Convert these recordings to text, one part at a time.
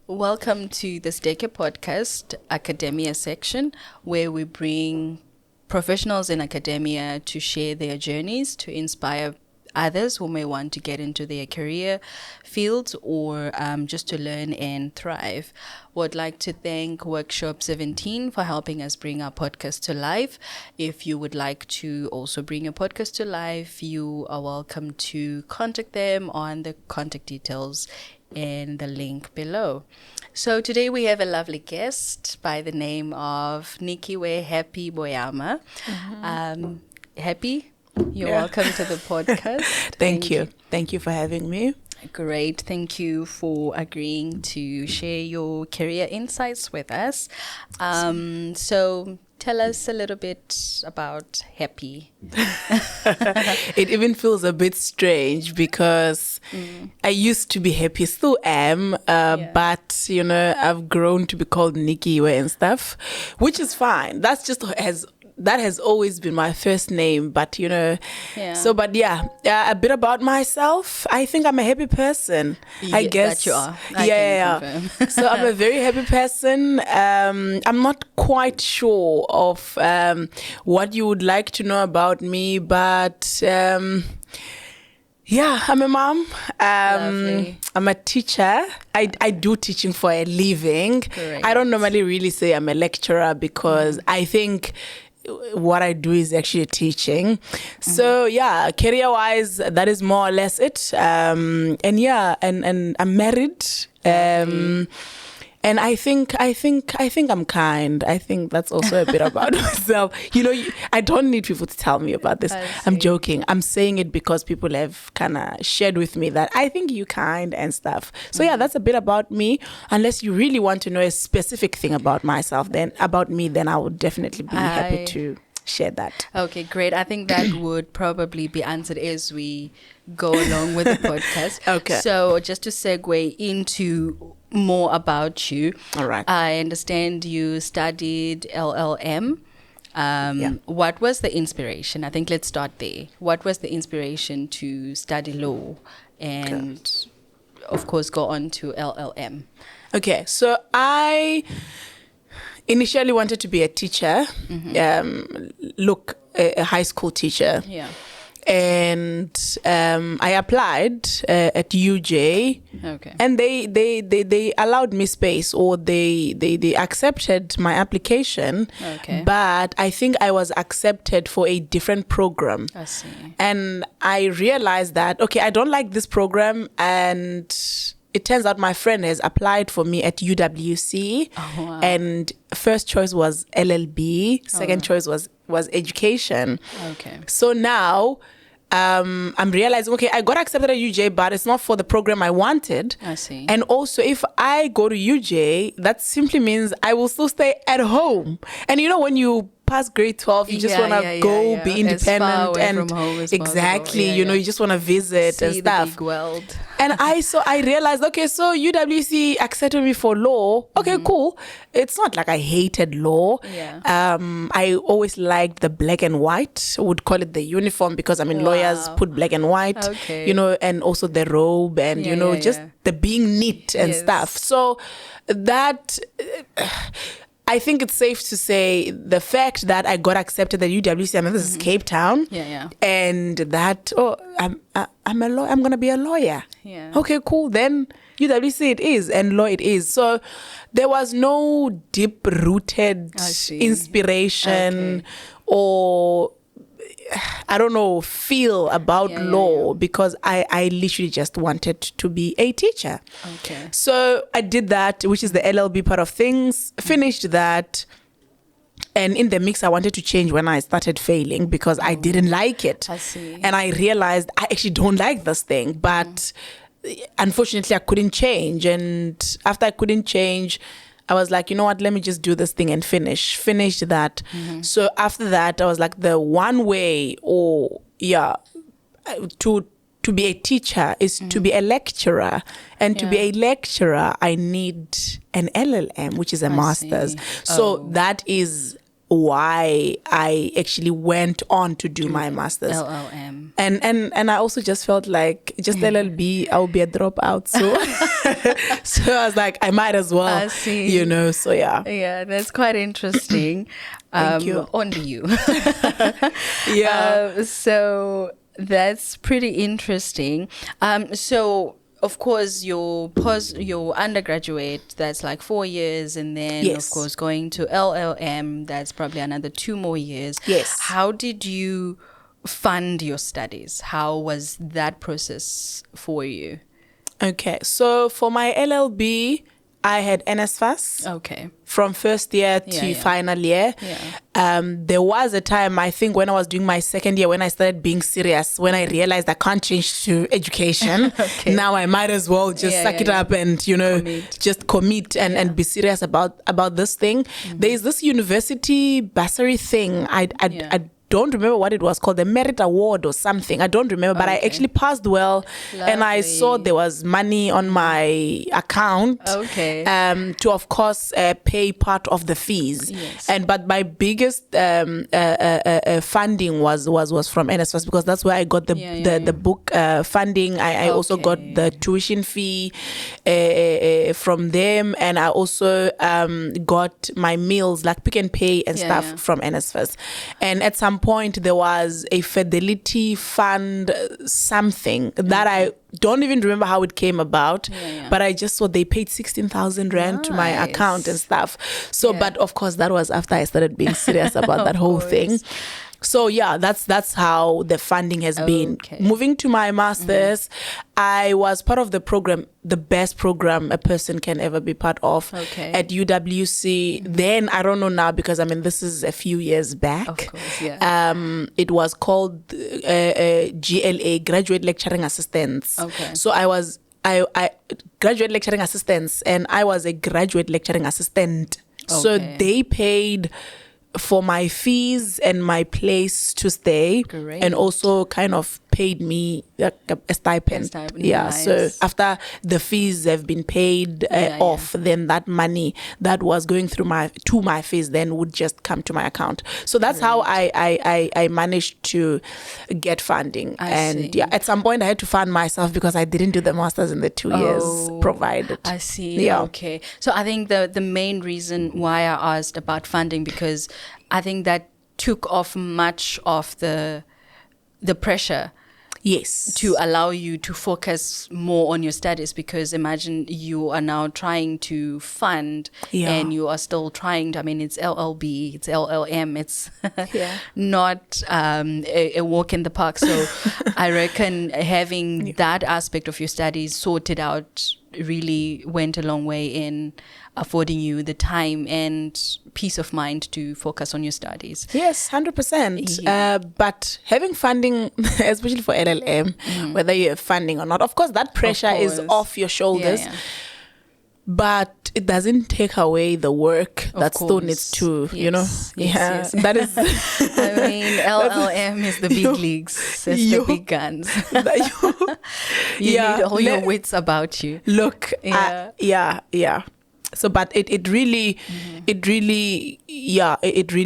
Welcome to the Sdeke Podcast, Academia section, where we bring professionals in academia to share their journeys, to inspire others who may want to get into their career fields or just to learn and thrive. Would like to thank Workshop 17 for helping us bring our podcast to life. If you would like to also bring your podcast to life, you are welcome to contact them on the contact details in the link below. So today we have a lovely guest by the name of Nikiwe Happy Boyama. Happy, you're welcome to the podcast. Thank you. Thank you for having me. Great. Thank you for agreeing to share your career insights with us. So tell us a little bit about Happy. It even feels a bit strange because I used to be Happy, still am, but, I've grown to be called Nikiwe and stuff, which is fine. That has always been my first name, but a bit about myself. I think I'm a happy person. I guess that you are. So I'm a very happy person. I'm not quite sure of what you would like to know about me, but I'm a mom. I'm a teacher. I do teaching for a living. Great. I don't normally really say I'm a lecturer because I think what I do is actually teaching. So career-wise, that is more or less it. And I'm married. And I think I'm kind. I think that's also a bit about myself. I don't need people to tell me about this. I'm joking. I'm saying it because people have kind of shared with me that I think you're kind and stuff. So that's a bit about me. Unless you really want to know a specific thing about myself, then I would definitely be happy to share that. Okay, great. I think that would probably be answered as we go along with the podcast. Okay. So just to segue into more about you. All right. I understand you studied LLM. What was the inspiration? I think let's start there. What was the inspiration to study law and, of course, go on to LLM? Okay, so I initially wanted to be a teacher, a high school teacher. Yeah. And I applied at UJ, and they allowed me space, or they accepted my application. Okay. But I think I was accepted for a different program. I see. And I realized that, I don't like this program, and it turns out my friend has applied for me at UWC. Oh, wow. And first choice was LLB, second choice was education. Okay. So now I'm realizing, I got accepted at UJ, but it's not for the program I wanted. I see. And also, if I go to UJ, that simply means I will still stay at home. And when you pass grade 12, you just want to go be independent, as far away and from home as exactly, possible. you just want to visit See and stuff. the big world. And I realized, so UWC accepted me for law. Okay, cool. It's not like I hated law. Yeah. I always liked the black and white. Would call it the uniform because lawyers put black and white. Okay. And also the robe and just the being neat and stuff. So that. I think it's safe to say the fact that I got accepted at UWC, this is Cape Town, and that I'm a lawyer. I'm gonna be a lawyer. Yeah. Okay, cool. Then UWC it is, and law it is. So there was no deep-rooted inspiration or I don't know, feel about law because I literally just wanted to be a teacher. Okay. So I did that, which is the LLB part of things, finished that. And in the mix, I wanted to change when I started failing because I didn't like it. I see. And I realized I actually don't like this thing. But unfortunately, I couldn't change. And after I couldn't change, I was like, you know what, let me just do this thing and finish that. So after that, I was like, the one way to be a teacher is to be a lecturer. And to be a lecturer, I need an LLM, which is a master's. So that is why I actually went on to do my master's. LLM. And I also just felt like just LLB, I'll be a dropout. So so I was like, I might as well. I see. So yeah. Yeah, that's quite interesting. Thank you. Only you. Yeah. So that's pretty interesting. So of course your undergraduate, that's like 4 years, and then Yes. of course going to LLM, that's probably another 2 more years. Yes. How did you fund your studies? How was that process for you? Okay. So for my LLB, I had NSFAS. Okay. From first year to final year. Yeah. There was a time, I think, when I was doing my second year, when I started being serious, when I realized I can't change to education. Okay. Now I might as well just suck it up and, just commit and be serious about this thing. Mm-hmm. There is this university bursary thing. I don't remember what it was called, the merit award or something. I don't remember, but I actually passed well. Lovely. And I saw there was money on my account. Okay. To of course pay part of the fees. Yes. But my biggest funding was from NSFAS, because that's where I got the book funding. I also got the tuition fee from them, and I also got my meals, like Pick and Pay and stuff from NSFAS. And at some point there was a Fidelity Fund something that I don't even remember how it came about, but I just saw they paid 16,000 rand to my account and stuff. So, but of course that was after I started being serious about that whole thing. So yeah, that's how the funding has been. Moving to my master's, I was part of the program, the best program a person can ever be part of at UWC. Then I don't know now, because this is a few years back. Of course, it was called GLA, Graduate Lecturing Assistants. So I graduate lecturing assistants, and I was a graduate lecturing assistant. So they paid for my fees and my place to stay. Great. And also kind of paid me a stipend. Nice. So after the fees have been paid off, then that money that was going through to my fees then would just come to my account. So that's how I managed to get funding. I see. At some point I had to fund myself because I didn't do the master's in the 2 years provided. I see. Okay. So I think the main reason why I asked about funding, because I think that took off much of the pressure. Yes. To allow you to focus more on your studies, because imagine you are now trying to fund and you are still trying to, it's LLB, it's LLM, it's not a walk in the park. So I reckon having that aspect of your studies sorted out really went a long way in affording you the time and peace of mind to focus on your studies. Yes, 100%. But having funding, especially for LLM, whether you have funding or not, of course, that pressure is off your shoulders. But it doesn't take away the work that still needs to, Yes. That is. LLM is the big leagues. It's the big guns. You need all your wits about you. Look, So, but it really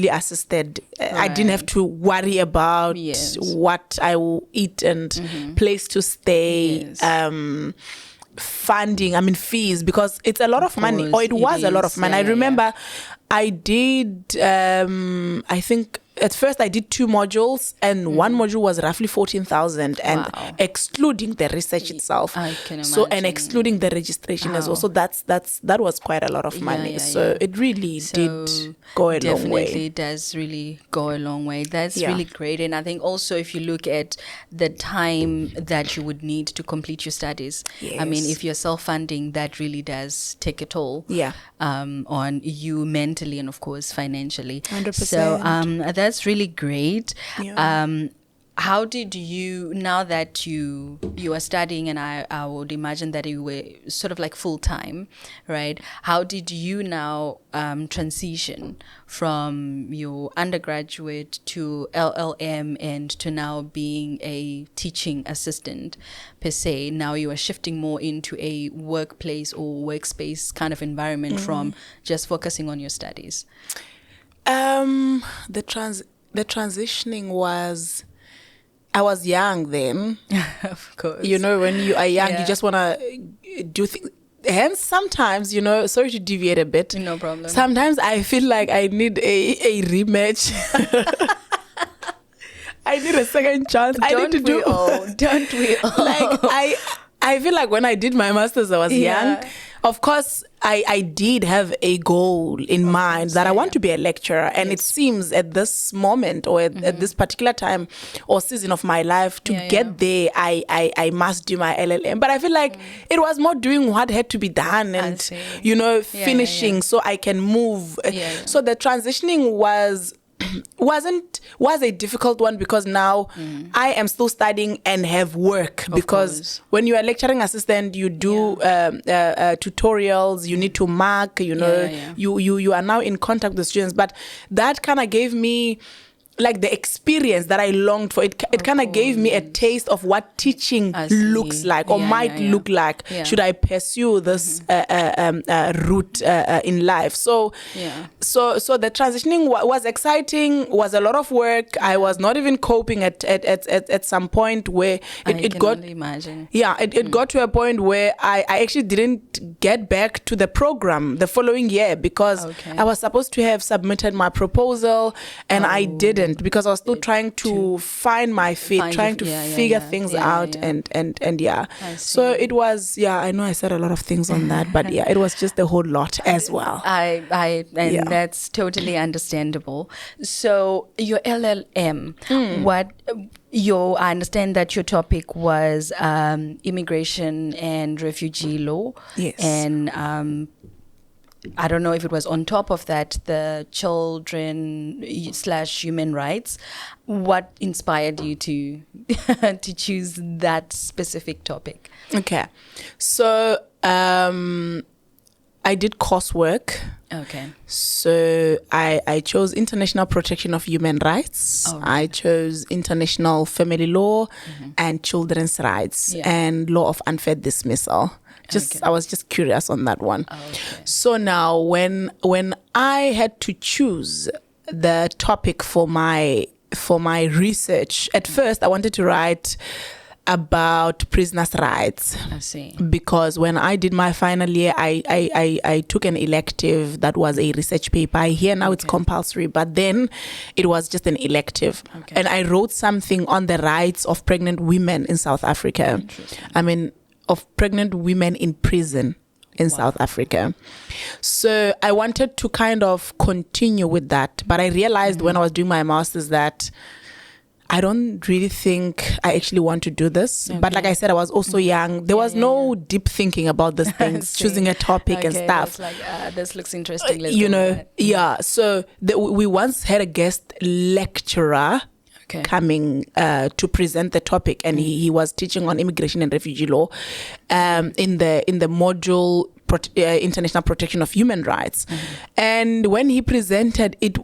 assisted. I didn't have to worry about what I will eat and place to stay. Funding, fees, because it's a lot of money, or it was a lot of money. I remember I did, I think at first I did 2 modules, and one module was roughly 14,000, and excluding the research itself. I can imagine. So, and excluding the registration as well. So that was quite a lot of money. So it really did go a long way. Definitely does really go a long way. That's really great. And I think also if you look at the time that you would need to complete your studies, if you're self-funding, that really does take a toll on you mentally and of course financially. 100%. So that's really great. How did you, now that you are studying, and I would imagine that you were sort of like full-time, right? How did you now transition from your undergraduate to LLM and to now being a teaching assistant per se? Now you are shifting more into a workplace or workspace kind of environment from just focusing on your studies. The transitioning was, I was young then. Of course. You know, when you are young, you just want to do things. Hence, sometimes, you know, sorry to deviate a bit. No problem. Sometimes I feel like I need a rematch. I need a second chance. Don't we all? Like, I feel like when I did my master's, I was young. Of course, I did have a goal in mind that I want to be a lecturer. And it seems at this moment or at this particular time or season of my life to get there, I must do my LLM. But I feel like it was more doing what had to be done and, you know, finishing so I can move. So the transitioning was a difficult one because now I am still studying and have work, because when you are lecturing assistant, you do tutorials, you need to mark, you know, you are now in contact with students. But that kind of gave me like the experience that I longed for. It kind of gave me a taste of what teaching looks like or might look like. Should I pursue this route in life? So the transitioning was exciting, was a lot of work. I was not even coping at some point where it got. Imagine. Yeah, it got to a point where I actually didn't get back to the program the following year because I was supposed to have submitted my proposal and I didn't, because I was still trying to find my feet, trying to figure things out and so it was, I know I said a lot of things on that, but it was just a whole lot as well. That's totally understandable. So your LLM, I understand that your topic was immigration and refugee law. Yes. And I don't know if it was on top of that, the children / human rights. What inspired you to to choose that specific topic? Okay. So I did coursework. Okay. So I chose international protection of human rights. I chose international family law and children's rights and law of unfair dismissal. I was just curious on that one. So now when I had to choose the topic for my research, at first I wanted to write about prisoners' rights. I see. Because when I did my final year, I took an elective that was a research paper. Here now it's compulsory, but then it was just an elective. And I wrote something on the rights of pregnant women in South Africa. I mean, of pregnant women in prison in South Africa. So I wanted to kind of continue with that. But I realized when I was doing my master's that I don't really think I actually want to do this. But like I said, I was also young. There was no deep thinking about these things, choosing a topic and stuff. Like, this looks interesting. Let's you know, So we once had a guest lecturer coming to present the topic, and he was teaching on immigration and refugee law in the module international protection of human rights. And when he presented, it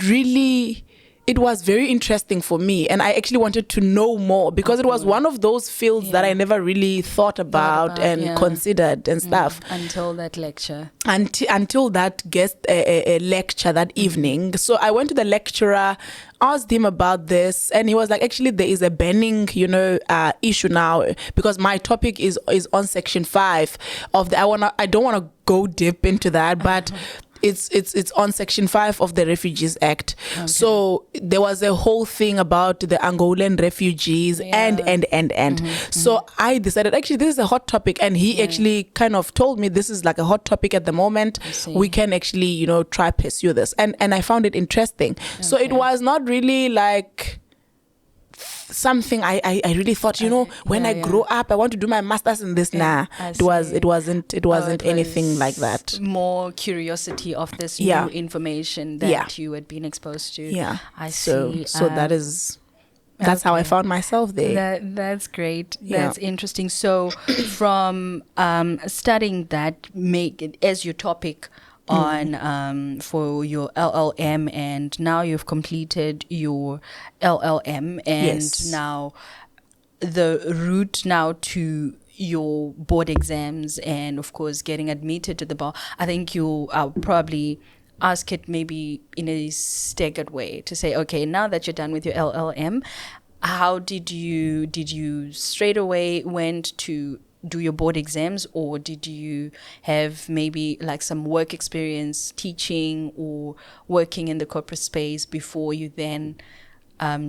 really, it was very interesting for me, and I actually wanted to know more because it was one of those fields that I never really thought about and considered and stuff until that lecture. Until that guest a lecture that evening. So I went to the lecturer, asked him about this, and he was like, actually there is a banning issue now, because my topic is on section 5 of the I don't want to go deep into that, but it's on section 5 of the Refugees Act. So there was a whole thing about the Angolan refugees and so I decided actually this is a hot topic, and he actually kind of told me this is like a hot topic at the moment. We can actually try pursue this, and I found it interesting. So it was not really like something I really thought, when I grow up I want to do my master's in this. It wasn't anything like that. More curiosity of this new information that you had been exposed to. I see. So that's how I found myself there. That's great. That's interesting. So from studying that, make it as your topic on for your LLM, and now you've completed your LLM, and now the route now to your board exams and of course getting admitted to the bar. I think you are probably ask it maybe in a staggered way to say, okay, now that you're done with your LLM, how did you straight away went to do your board exams, or did you have maybe like some work experience teaching or working in the corporate space before you then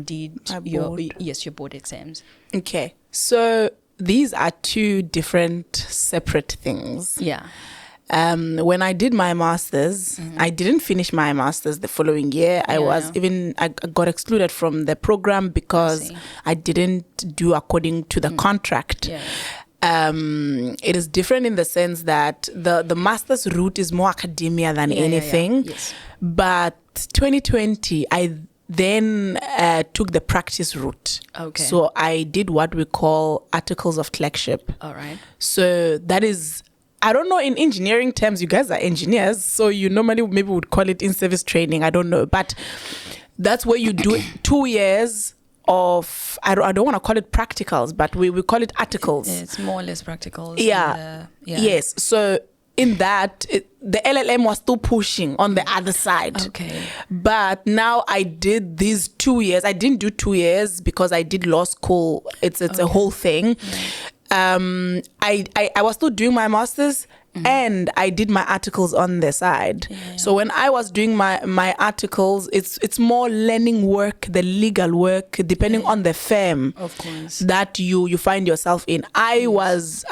did your board exams? Okay, so these are two different separate things. Yeah. When I did my master's, I didn't finish my master's the following year. I got excluded from the program because I didn't do according to the contract. Yeah. It is different in the sense that the master's route is more academia than anything. Yes. But 2020, I then took the practice route. Okay. So I did what we call articles of clerkship. All right. So that is, I don't know, in engineering terms, you guys are engineers, so you normally maybe would call it in-service training. I don't know. But that's where you do 2 years of, I don't want to call it practicals, but we call it articles. It's more or less practicals. Yeah. Yes. So in that, the LLM was still pushing on the other side. Okay. But now I did these 2 years. I didn't do 2 years because I did law school. It's a whole thing. I was still doing my master's and I did my articles on the side. Yeah. So when I was doing my articles, it's more learning work, the legal work, depending on the firm, of course, that you find yourself in. I was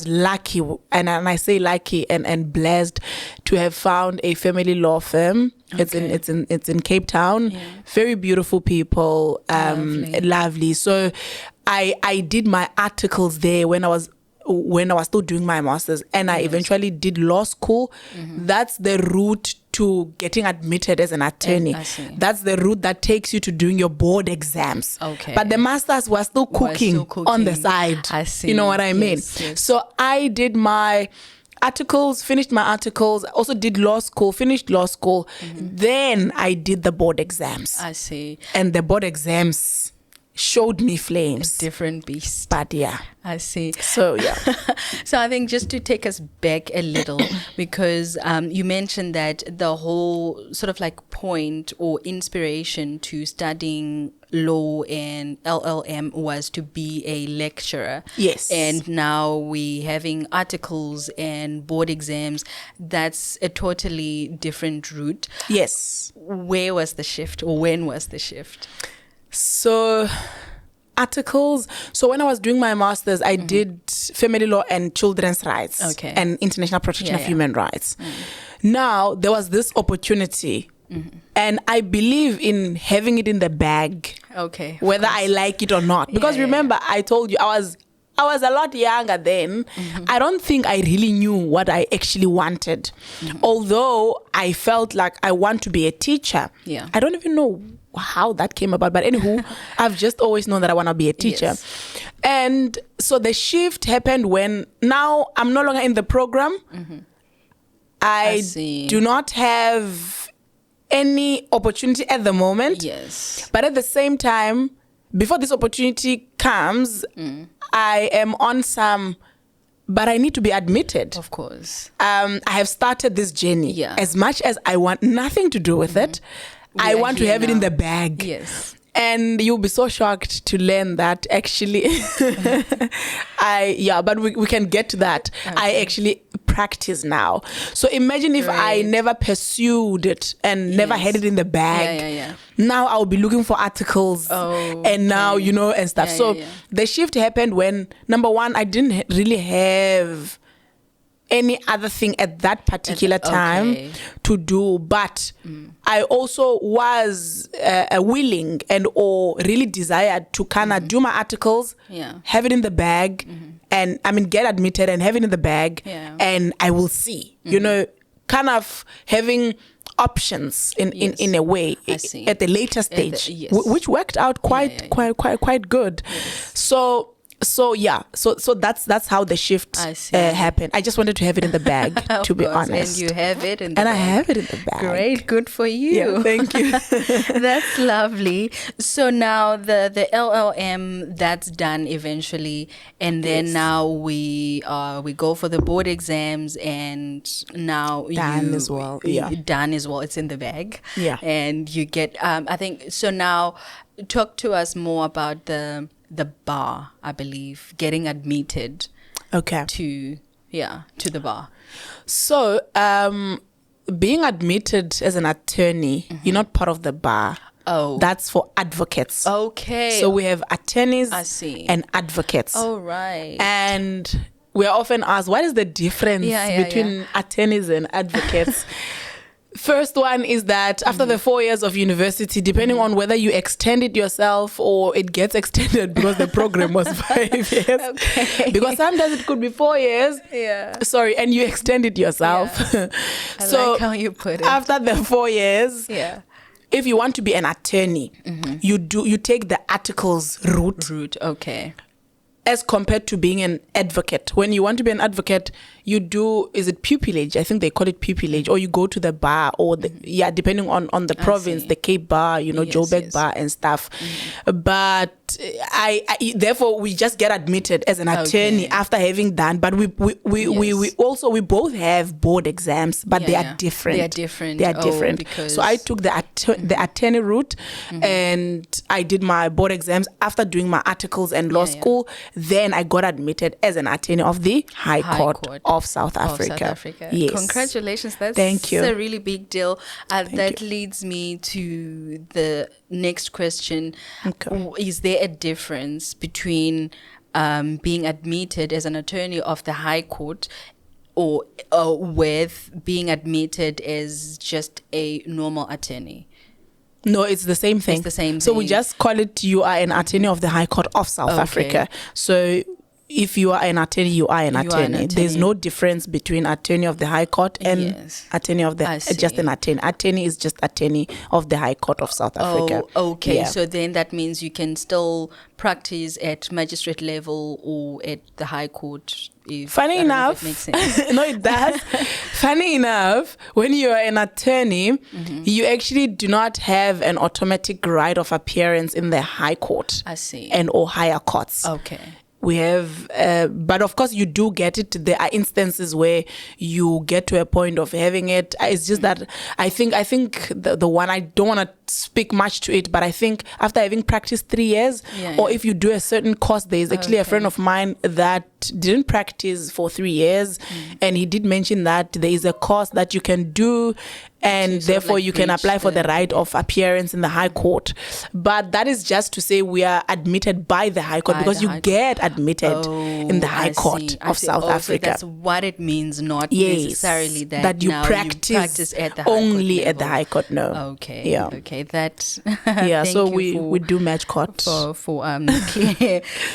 lucky, and I say lucky and blessed to have found a family law firm. Okay. It's in Cape Town. Yeah. Very beautiful people, lovely. So I did my articles there when I was still doing my master's, and I eventually did law school. That's the route to getting admitted as an attorney. That's the route that takes you to doing your board exams. Okay. But the masters were still cooking on the side. I see. You know what I mean? Yes. So I did my articles, finished my articles, also did law school, finished law school. Then I did the board exams. I see. And the board exams showed me flames. A different beast. But yeah. I see. So yeah. So I think just to take us back a little, because you mentioned that the whole sort of like point or inspiration to studying law and LLM was to be a lecturer. Yes. And now we having articles and board exams. That's a totally different route. Yes. Where was the shift, or when was the shift? So articles. So when I was doing my master's, I did family law and children's rights and international protection of human rights. Now there was this opportunity, and I believe in having it in the bag, whether I like it or not. Because remember, I told you I was a lot younger then. I don't think I really knew what I actually wanted. Although I felt like I want to be a teacher. Yeah. I don't even know how that came about. But anywho, I've just always known that I want to be a teacher. Yes. And so the shift happened when now I'm no longer in the program. I do not have any opportunity at the moment. Yes. But at the same time, before this opportunity comes, I am on some, but I need to be admitted. Of course. I have started this journey. Yeah. As much as I want nothing to do with it, I want to have it in the bag. Yes. And you'll be so shocked to learn that actually, but we can get to that. Okay. I actually practice now. So imagine if I never pursued it and never had it in the bag. Now I'll be looking for articles and now, and stuff. The shift happened when, number one, I didn't really have any other thing at that particular time to do, but I also was willing and or really desired to kind of do my articles, have it in the bag, and get admitted and have it in the bag, and I will see, kind of having options in a way at the later stage, which worked out quite good. So that's how the shift happened. I just wanted to have it in the bag, to be honest. And you have it in the bag. And I have it in the bag. Great, good for you. Yeah, thank you. That's lovely. So now the LLM, that's done eventually, and then now we go for the board exams, and now done as well. Yeah, done as well. It's in the bag. Yeah, and you get. I think so. Now, talk to us more about the bar, I believe, getting admitted to the bar. So being admitted as an attorney, you're not part of the bar. Oh, that's for advocates. Okay. So we have attorneys and advocates. Oh, right. And we are often asked, what is the difference between attorneys and advocates? First one is that after the 4 years of university, depending on whether you extend it yourself or it gets extended because the program was 5 years. Okay. Because sometimes it could be 4 years. Yeah. Sorry, and you extend it yourself. Yeah. I like how you put it. After the 4 years, if you want to be an attorney, you take the articles route. Okay. As compared to being an advocate. When you want to be an advocate, you do, is it pupillage? I think they call it pupillage. Or you go to the bar or, depending on the province, the Cape Bar, Joburg Bar and stuff. But I therefore, we just get admitted as an attorney after having done. But we both have board exams, but they are different. They are different. They are different. So I took the attorney route and I did my board exams after doing my articles and law school. Then I got admitted as an attorney of the High Court of South Africa. Yes. Congratulations. Thank you. That's a really big deal. That leads me to the next question. Okay. Is there a difference between being admitted as an attorney of the High Court or with being admitted as just a normal attorney? No, it's the same thing. It's the same thing. So we just call it, you are an attorney of the High Court of South Africa. So if you are an attorney, you are an attorney. There's no difference between attorney of the High Court and attorney of the just an attorney. Attorney is just attorney of the High Court of South Africa. Okay. Yeah. So then that means you can still practice at magistrate level or at the High Court. Funny enough, it makes sense. No, it does. Funny enough, when you are an attorney, you actually do not have an automatic right of appearance in the High Court. I see. And or higher courts. Okay. We have, but of course you do get it. There are instances where you get to a point of having it. It's just that I think the one, I don't want to speak much to it, but I think after having practiced 3 years, or if you do a certain course, there's actually a friend of mine that didn't practice for 3 years, and he did mention that there is a course that you can do, and therefore you can apply for the right of appearance in the High Court. But that is just to say we are admitted by the High Court, because you get admitted in the High Court of South Africa. So that's what it means, not necessarily that you now practice at the High only Court at the High Court. No. Okay. Yeah. Okay. That. So we do match court for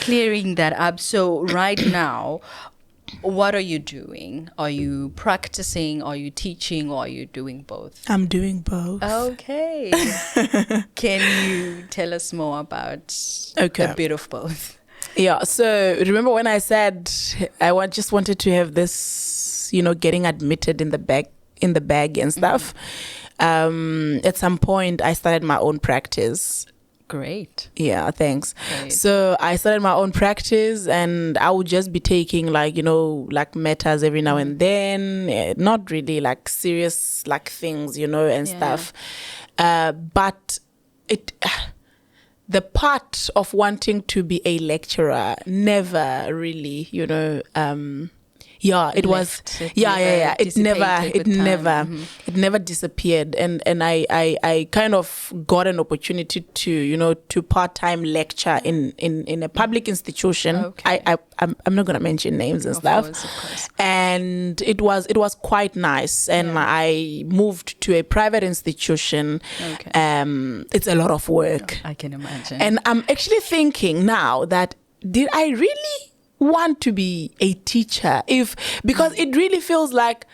clearing that up. So right now, what are you doing? Are you practicing? Are you teaching? Or are you doing both? I'm doing both. Okay. Can you tell us more about a bit of both? Yeah. So remember when I said I just wanted to have this, getting admitted in the bag and stuff. At some point, I started my own practice. Great. Yeah, thanks. Great. So I started my own practice, and I would just be taking like matters every now and then, not really like serious like things, and stuff. But the part of wanting to be a lecturer never really, it was it never disappeared, and I kind of got an opportunity to part-time lecture in a public institution. I'm not gonna mention names and stuff. Of course. And it was quite nice, and I moved to a private institution. It's a lot of work, I can imagine, and I'm actually thinking now that did I really want to be a teacher, because it really feels like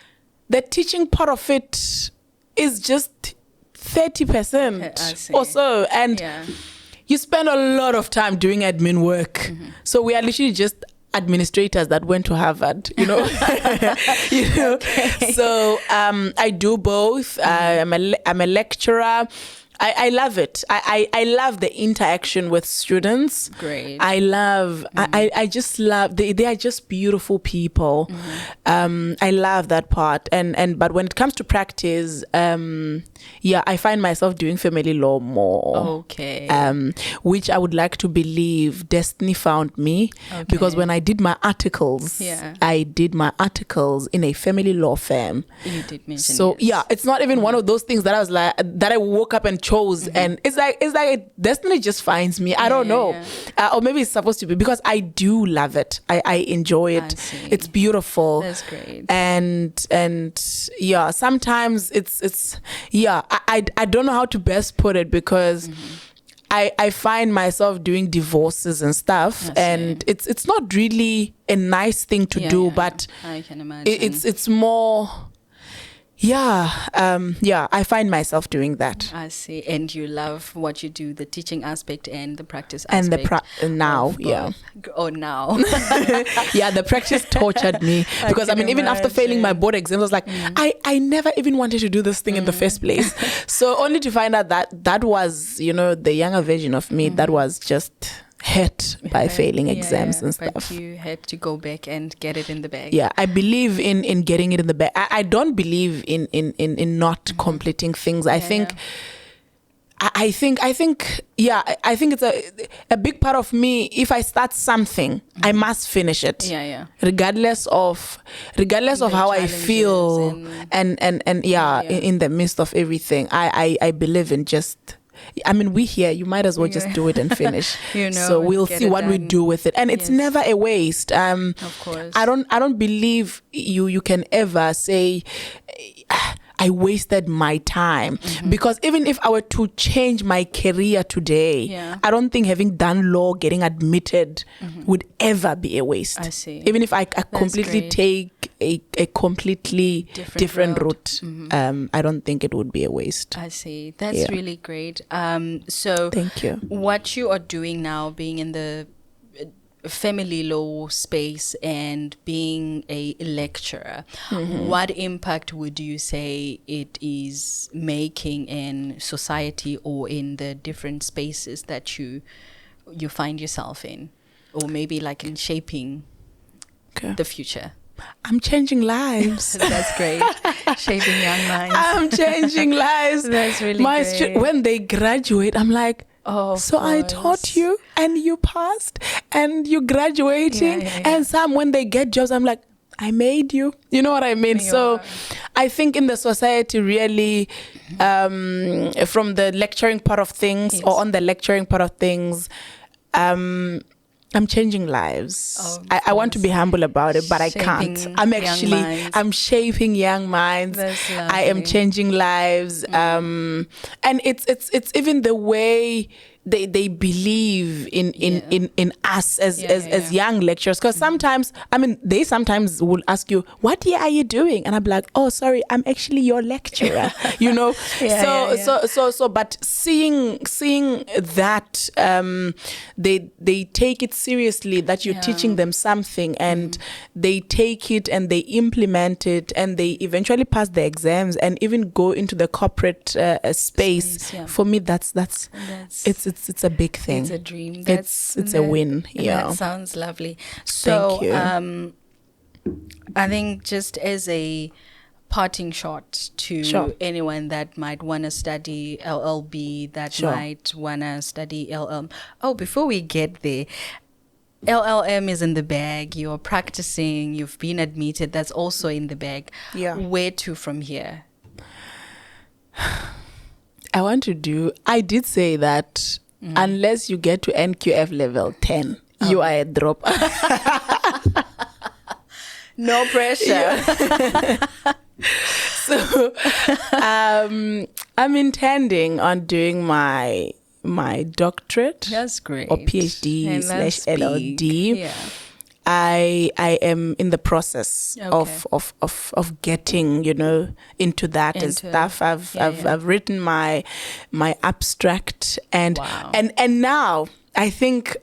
the teaching part of it is just 30% or so, and you spend a lot of time doing admin work. So we are literally just administrators that went to Harvard, you know. Okay. So I do both. I'm a lecturer. I love it. I love the interaction with students. Great. I love, I just love, they are just beautiful people. I love that part. But when it comes to practice, I find myself doing family law more. Okay. Which I would like to believe destiny found me, because when I did my articles, I did my articles in a family law firm. You did mention. So it's not even one of those things that I was like, that I woke up and chose, and it's like destiny just finds me. I don't know. Or maybe it's supposed to be, because I do love it. I enjoy it. It's beautiful. That's great. And sometimes it's I don't know how to best put it, because I find myself doing divorces and stuff, and it's not really a nice thing to do, but I can imagine. It's more. I find myself doing that. I see. And you love what you do, the teaching aspect and the practice and aspect. Now. The practice tortured me, because even after failing my board exams, I was like, I never even wanted to do this thing in the first place. So only to find out that was, the younger version of me that was just hurt by failing exams and stuff. But you had to go back and get it in the bag. Yeah, I believe in getting it in the bag. I don't believe in not completing things. I think it's a big part of me. If I start something, I must finish it. Regardless of how I feel and in the midst of everything. I believe in just, we here, you might as well just do it and finish. So we'll see what we do with it. And it's never a waste. Of course. I don't believe you can ever say, I wasted my time. Because even if I were to change my career today, I don't think having done law, getting admitted would ever be a waste. I see. Even if I completely take a completely different route, I don't think it would be a waste. I see. That's really great. So thank you. What you are doing now, being in the family law space and being a lecturer, what impact would you say it is making in society or in the different spaces that you find yourself in, or maybe like in shaping the future? I'm changing lives. That's great. Shaping young minds. I'm changing lives. That's really great. When they graduate, I'm like, so I taught you and you passed and you graduating. And some, when they get jobs, I'm like, I made you. You know what I mean? So I think in the society, really, from the lecturing part of things or on the lecturing part of things, I'm changing lives. I want to be humble about it, but I can't. I'm shaping young minds. I am changing lives. And it's even the way they believe in us as young lecturers, because sometimes they sometimes will ask you, what year are you doing? And I'm like, oh, sorry, I'm actually your lecturer. So but seeing that they take it seriously, that you're teaching them something, and they take it and they implement it, and they eventually pass the exams and even go into the corporate space. For me, that's it's a big thing. It's a dream. It's a win. That sounds lovely. So, thank you. I think just as a parting shot to anyone that might want to study LLB, that might want to study LLM. Oh, before we get there, LLM is in the bag. You're practicing. You've been admitted. That's also in the bag. Where to from here? I did say that unless you get to NQF level 10, you are a drop. No pressure. So I'm intending on doing my doctorate. That's great. Or PhD /LLD. I am in the process of getting, into that and stuff. I've written my abstract and now I think,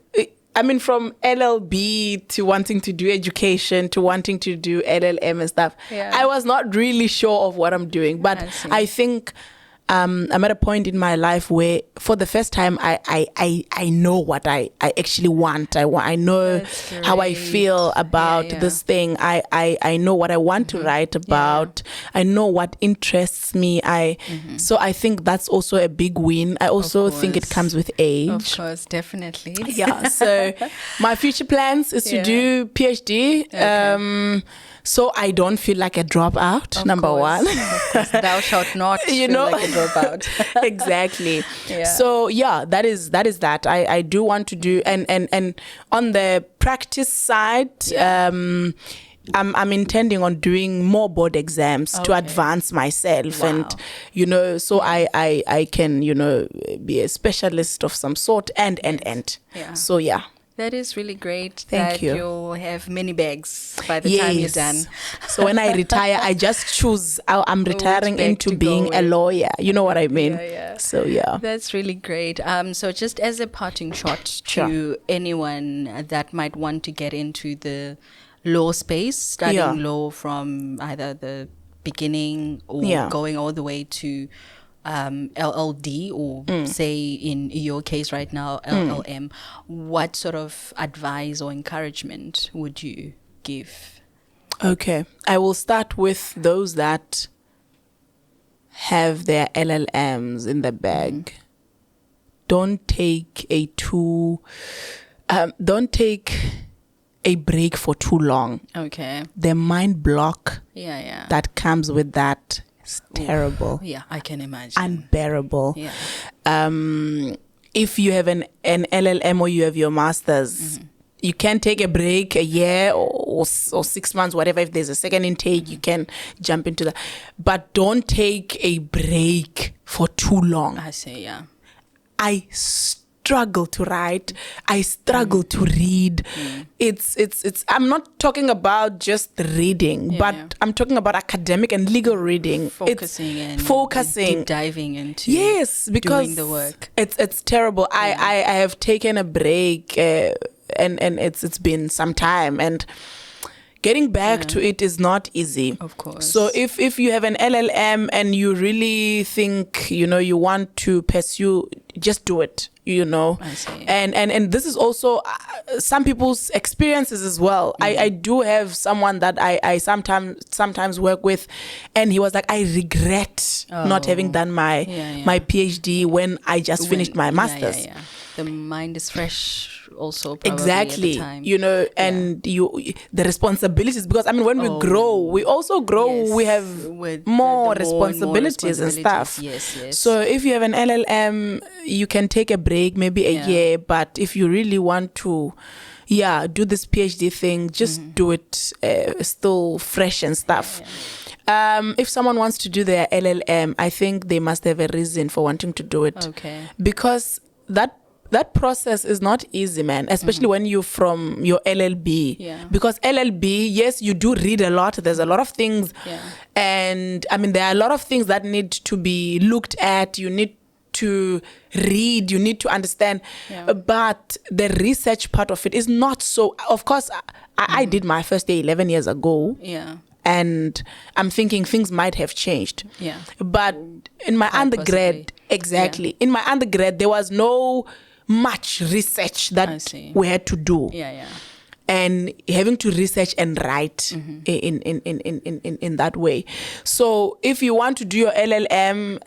from LLB to wanting to do education to wanting to do LLM and stuff, I was not really sure of what I'm doing. But I think I'm at a point in my life where for the first time I know what I actually want. I know how I feel about this thing. I know what I want to write about. I know what interests me. So I think that's also a big win. I also think it comes with age. Of course, definitely. So my future plans is to do PhD. So I don't feel like a dropout, number one. Of course. Thou shalt not feel like a dropout. Exactly. So that is that. I do want to do, and on the practice side, I'm intending on doing more board exams to advance myself. And, so I can, be a specialist of some sort and. So, That is really great. Thank you. You'll have many bags by the time you're done. So when I retire, I just choose. I'm retiring into being a lawyer. You know what I mean? So that's really great. So just as a parting shot to anyone that might want to get into the law space, studying law from either the beginning or going all the way to LLD or say in your case right now LLM, what sort of advice or encouragement would you give? Okay, I will start with those that have their LLMs in the bag. Don't take a break for too long. Okay. The mind block that comes with that is terrible. I can imagine. Unbearable. If you have an LLM or you have your master's, you can take a break, a year or 6 months, whatever. If there's a second intake, you can jump into that. But don't take a break for too long. I see, I struggle to write. I struggle to read. It's I'm not talking about just reading, but I'm talking about academic and legal reading. Focusing deep diving into because doing the work. It's terrible. I have taken a break and it's been some time, and getting back to it is not easy. Of course. So if you have an LLM and you really think, you want to pursue, just do it, I see. And this is also some people's experiences as well. I do have someone that I sometimes work with, and he was like, I regret not having done my PhD when I just finished my master's. The mind is fresh also probably exactly at the time. And the responsibilities, because when we grow, we also grow, we have more responsibilities and stuff. Yes. So if you have an LLM, you can take a break, maybe a year, but if you really want to do this PhD thing, just do it still fresh and stuff. If someone wants to do their LLM, I think they must have a reason for wanting to do it. Because that process is not easy, man, especially when you're from your LLB. Because LLB, yes, you do read a lot. There's a lot of things. And there are a lot of things that need to be looked at. You need to read, you need to understand. But the research part of it is not so. Of course, I did my first year 11 years ago. And I'm thinking things might have changed. But in my undergrad, in my undergrad, there was no much research that we had to do. And having to research and write in that way. So if you want to do your LLM,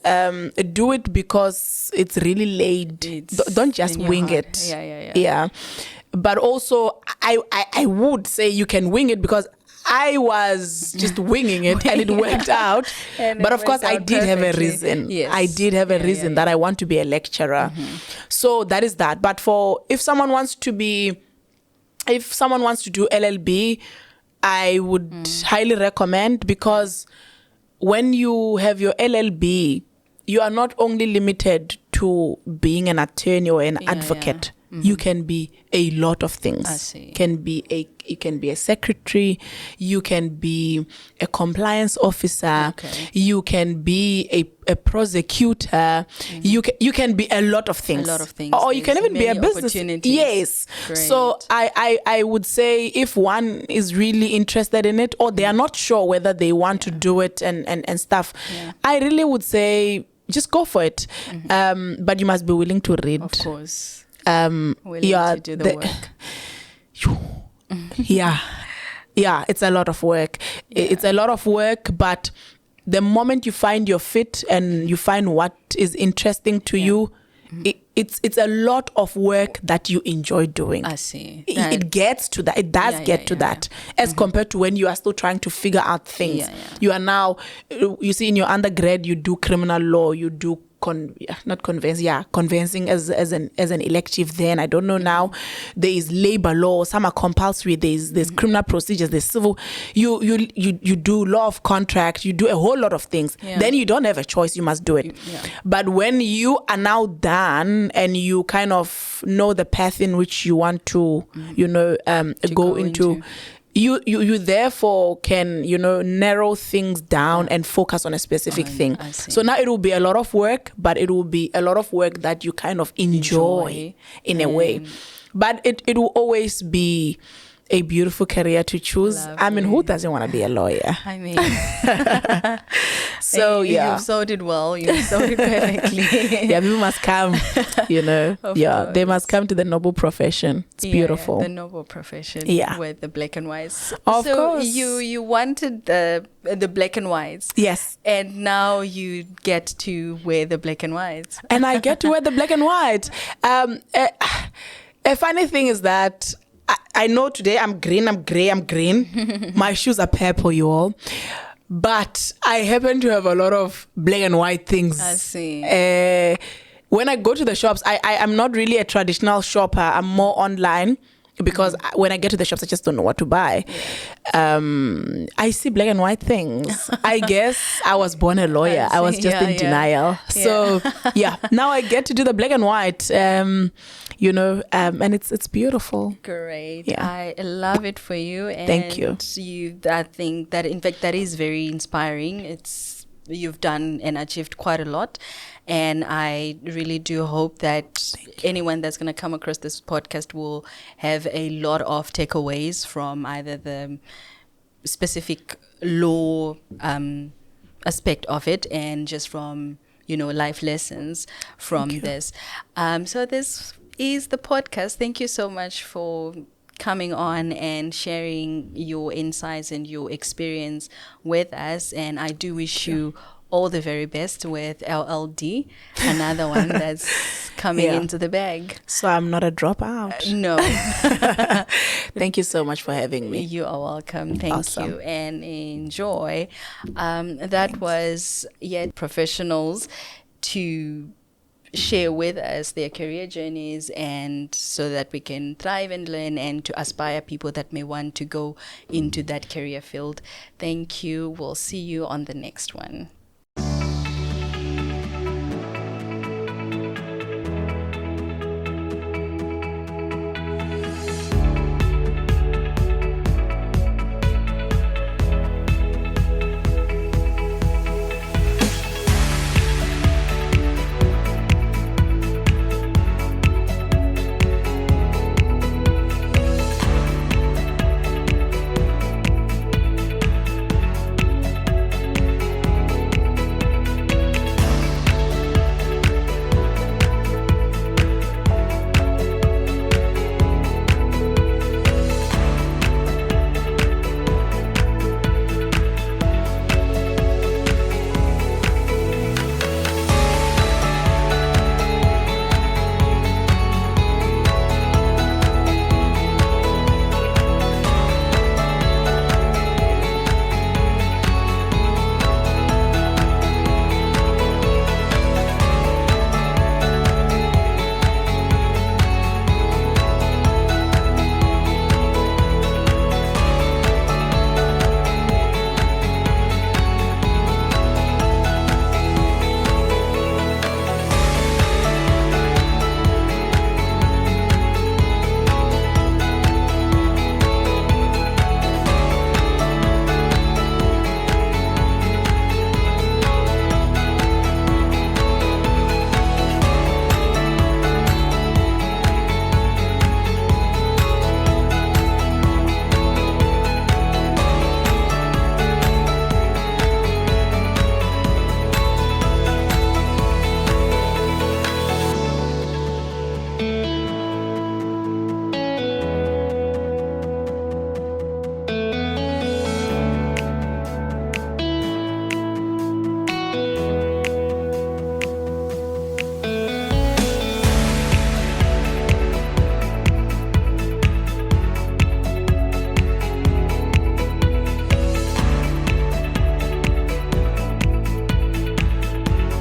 do it because it's really laid. Don't just wing it. But also, I would say you can wing it, because I was just winging it and it worked out. But of course, I did have a reason. I did have a reason that I want to be a lecturer. So that is that. But if someone wants to do LLB, I would highly recommend, because when you have your LLB, you are not only limited to being an attorney or an advocate. You can be a lot of things. I see. You can be a secretary, you can be a compliance officer, you can be a prosecutor, you can be a lot of things. A lot of things. Or you can even be a business. Yes. Great. So I would say if one is really interested in it, or they are not sure whether they want to do it and stuff, I really would say just go for it. But you must be willing to read. Of course. Willing to do the work. Yeah, it's a lot of work. It's a lot of work, but the moment you find your fit and you find what is interesting to you, it's a lot of work that you enjoy doing. I see. It gets to that. It does get to that, as compared to when you are still trying to figure out things. You are now, you see, in your undergrad, you do criminal law, you do conveyancing as an elective. Then I don't know now. There is labor law. Some are compulsory. There's criminal procedures. There's civil. You do law of contract. You do a whole lot of things. Then you don't have a choice. You must do it. But when you are now done and you kind of know the path in which you want to, go into. You therefore can, narrow things down and focus on a specific thing. So now it will be a lot of work, but it will be a lot of work that you kind of enjoy in a way. But it will always be a beautiful career to choose. Lovely. I mean, who doesn't want to be a lawyer? I mean, so you've sold it well. You've sold it perfectly. People must come. They must come to the noble profession. It's beautiful. The noble profession. With the black and whites. Of course. You wanted the black and whites. Yes. And now you get to wear the black and whites. And I get to wear the black and white. A funny thing is that I know today I'm green, I'm green. My shoes are purple, you all. But I happen to have a lot of black and white things. I see. When I go to the shops, I'm not really a traditional shopper. I'm more online. Because when I get to the shops, I just don't know what to buy. I see black and white things. I guess I was born a lawyer. I was just in denial. So now I get to do the black and white, and it's beautiful. Great. I love it for you. And thank you. I think that, in fact, that is very inspiring. You've done and achieved quite a lot. And I really do hope that anyone that's going to come across this podcast will have a lot of takeaways from either the specific law aspect of it and just from, life lessons from this. So this is the podcast. Thank you so much for coming on and sharing your insights and your experience with us. And I do wish you all the very best with LLD, another one that's coming into the bag. So I'm not a dropout. No. Thank you so much for having me. You are welcome. Thank you. And enjoy. That was professionals to share with us their career journeys, and so that we can thrive and learn and to aspire people that may want to go into that career field. Thank you. We'll see you on the next one.